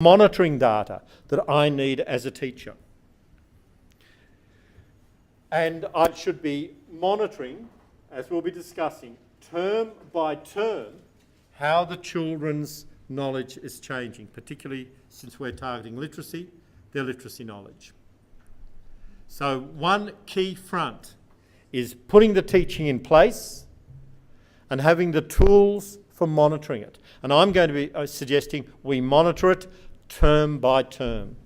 monitoring data that I need as a teacher. And I should be monitoring, as we'll be discussing, term by term, how the children's knowledge is changing, particularly since we're targeting literacy, their literacy knowledge. So one key front is putting the teaching in place and having the tools for monitoring it. And I'm going to be suggesting we monitor it term by term.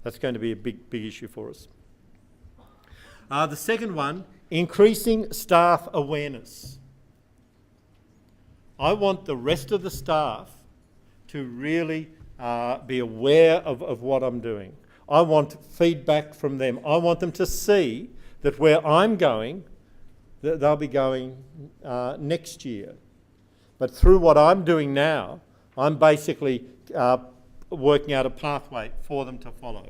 That's going to be a big issue for us. The second one, increasing staff awareness. I want the rest of the staff to really be aware of what I'm doing. I want feedback from them. I want them to see that where I'm going, they'll be going next year. But through what I'm doing now, I'm basically working out a pathway for them to follow.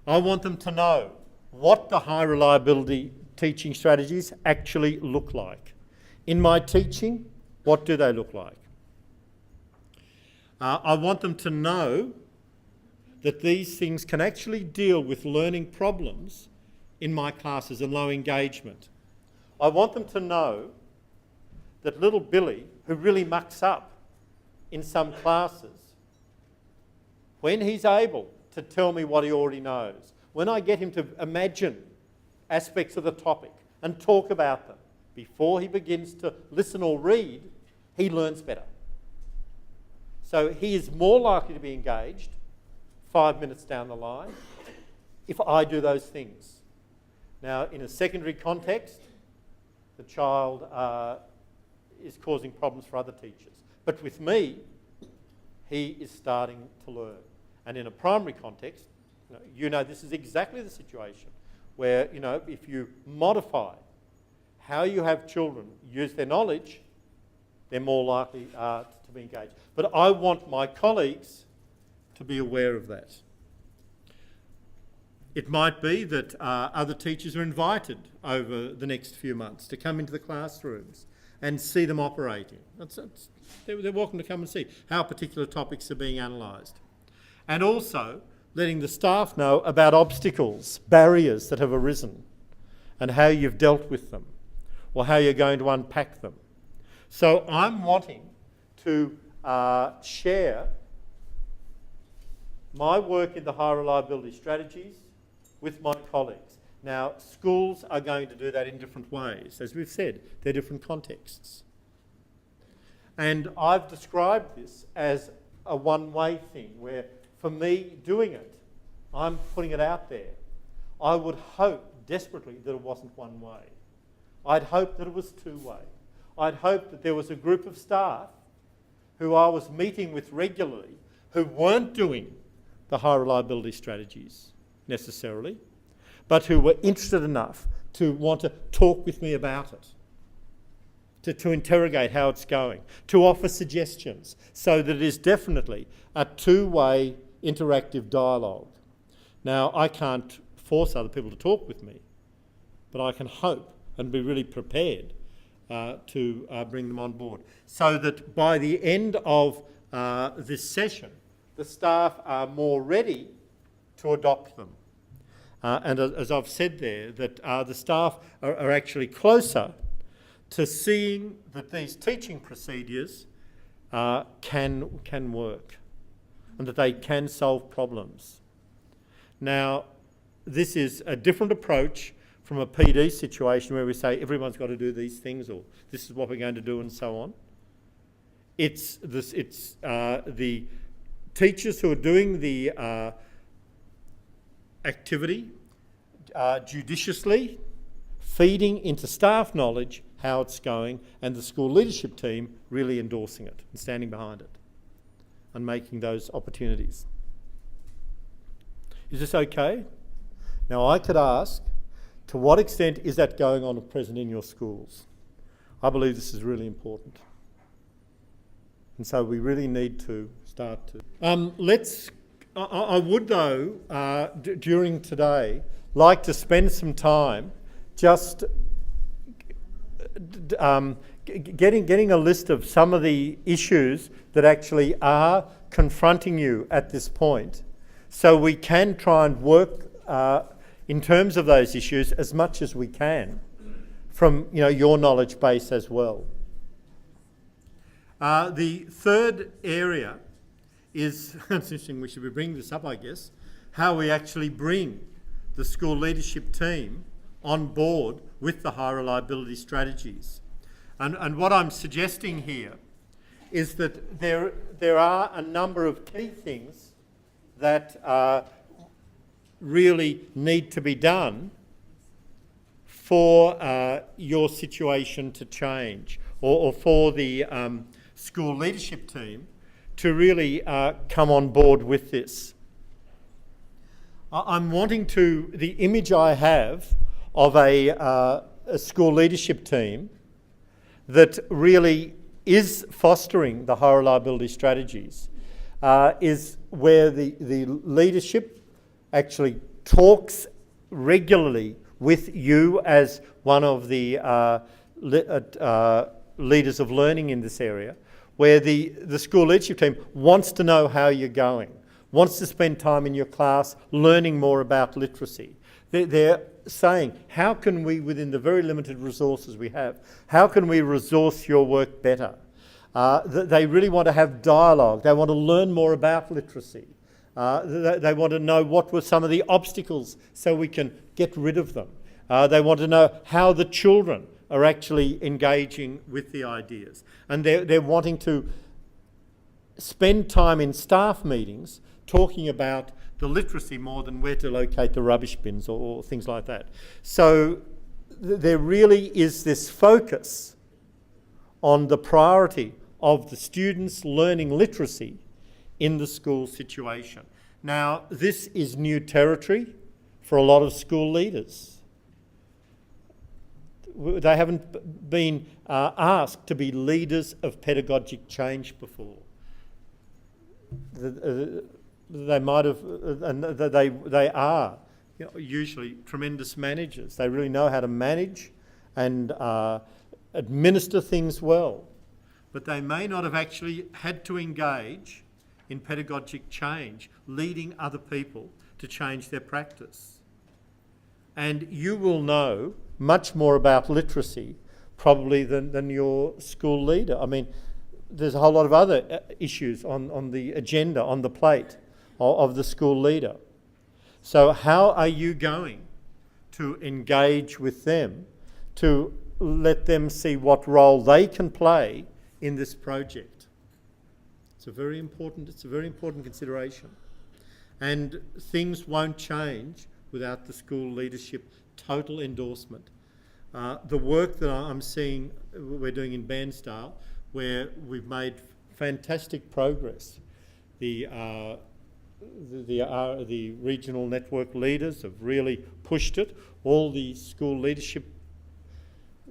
I want them to know what the high reliability teaching strategies actually look like. In my teaching, what do they look like? I want them to know that these things can actually deal with learning problems in my classes and low engagement. I want them to know that little Billy, who really mucks up in some classes, when he's able to tell me what he already knows, when I get him to imagine aspects of the topic and talk about them before he begins to listen or read, he learns better. So he is more likely to be engaged 5 minutes down the line if I do those things. Now, in a secondary context, the child is causing problems for other teachers. But with me, he is starting to learn. And in a primary context, this is exactly the situation where, if you modify how you have children use their knowledge, they're more likely to be engaged. But I want my colleagues to be aware of that. It might be that other teachers are invited over the next few months to come into the classrooms and see them operating. They're welcome to come and see how particular topics are being analysed. And also letting the staff know about obstacles, barriers that have arisen and how you've dealt with them or how you're going to unpack them. So I'm wanting to share my work in the high reliability strategies with my colleagues. Now, schools are going to do that in different ways. As we've said, they're different contexts. And I've described this as a one-way thing where, for me doing it, I'm putting it out there. I would hope desperately that it wasn't one way. I'd hope that it was two-way. I'd hope that there was a group of staff who I was meeting with regularly who weren't doing the high reliability strategies necessarily, but who were interested enough to want to talk with me about it, to interrogate how it's going, to offer suggestions, so that it is definitely a two-way interactive dialogue. Now, I can't force other people to talk with me, but I can hope and be really prepared to bring them on board, so that by the end of this session, the staff are more ready to adopt them. And as I've said there, that the staff are actually closer to seeing that these teaching procedures can work and that they can solve problems. Now, this is a different approach from a PD situation where we say everyone's got to do these things or this is what we're going to do and so on. It's the teachers who are doing the activity judiciously, feeding into staff knowledge how it's going, and the school leadership team really endorsing it and standing behind it and making those opportunities. Is this okay? Now, I could ask, to what extent is that going on at present in your schools? I believe this is really important. And so we really need to start to... I would, though, during today, like to spend some time just getting a list of some of the issues that actually are confronting you at this point, so we can try and work in terms of those issues as much as we can from your knowledge base as well. The third area is, it's interesting, we should be bringing this up, I guess, how we actually bring the school leadership team on board with the high reliability strategies. And what I'm suggesting here is that there are a number of key things that really need to be done for your situation to change, or for the school leadership team to really come on board with this. I'm wanting to, the image I have of a school leadership team that really is fostering the high reliability strategies is where the leadership actually talks regularly with you as one of the leaders of learning in this area, where the school leadership team wants to know how you're going, wants to spend time in your class learning more about literacy. They're saying, how can we, within the very limited resources we have, how can we resource your work better? They really want to have dialogue. They want to learn more about literacy. They want to know what were some of the obstacles so we can get rid of them. They want to know how the children are actually engaging with the ideas. And they're wanting to spend time in staff meetings talking about the literacy more than where to locate the rubbish bins or things like that. So there really is this focus on the priority of the students learning literacy in the school situation. Now, this is new territory for a lot of school leaders. They haven't been asked to be leaders of pedagogic change before. They might have, and they are usually tremendous managers. They really know how to manage and administer things well, but they may not have actually had to engage in pedagogic change, leading other people to change their practice. And you will know much more about literacy probably than your school leader. I mean, there's a whole lot of other issues on the agenda, on the plate of the school leader. So how are you going to engage with them to let them see what role they can play in this project? It's a very important consideration. And things won't change without the school leadership total endorsement. The work that I'm seeing we're doing in Bairnsdale, where we've made fantastic progress. The regional network leaders have really pushed it. All the school leadership,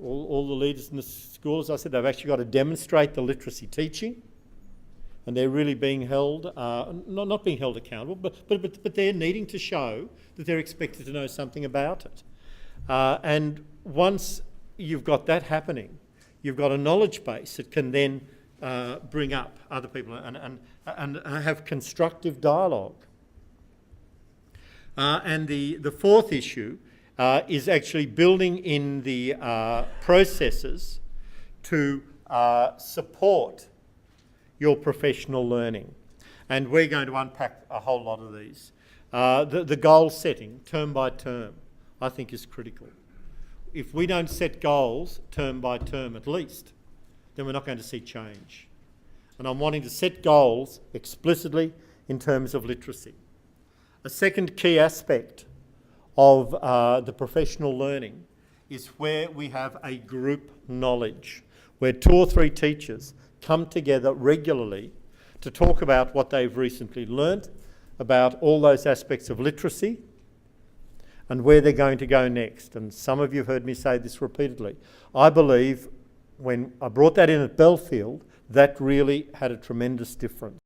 all the leaders in the schools, as I said, they've actually got to demonstrate the literacy teaching, and they're really being held, not being held accountable, but they're needing to show that they're expected to know something about it. And once you've got that happening, you've got a knowledge base that can then bring up other people and have constructive dialogue. And the fourth issue is actually building in the processes to support your professional learning. And we're going to unpack a whole lot of these. The goal setting, term by term, I think is critical. If we don't set goals term by term at least, then we're not going to see change. And I'm wanting to set goals explicitly in terms of literacy. A second key aspect of the professional learning is where we have a group knowledge, where 2 or 3 teachers come together regularly to talk about what they've recently learnt, about all those aspects of literacy, and where they're going to go next. And some of you have heard me say this repeatedly. I believe when I brought that in at Belfield, that really had a tremendous difference.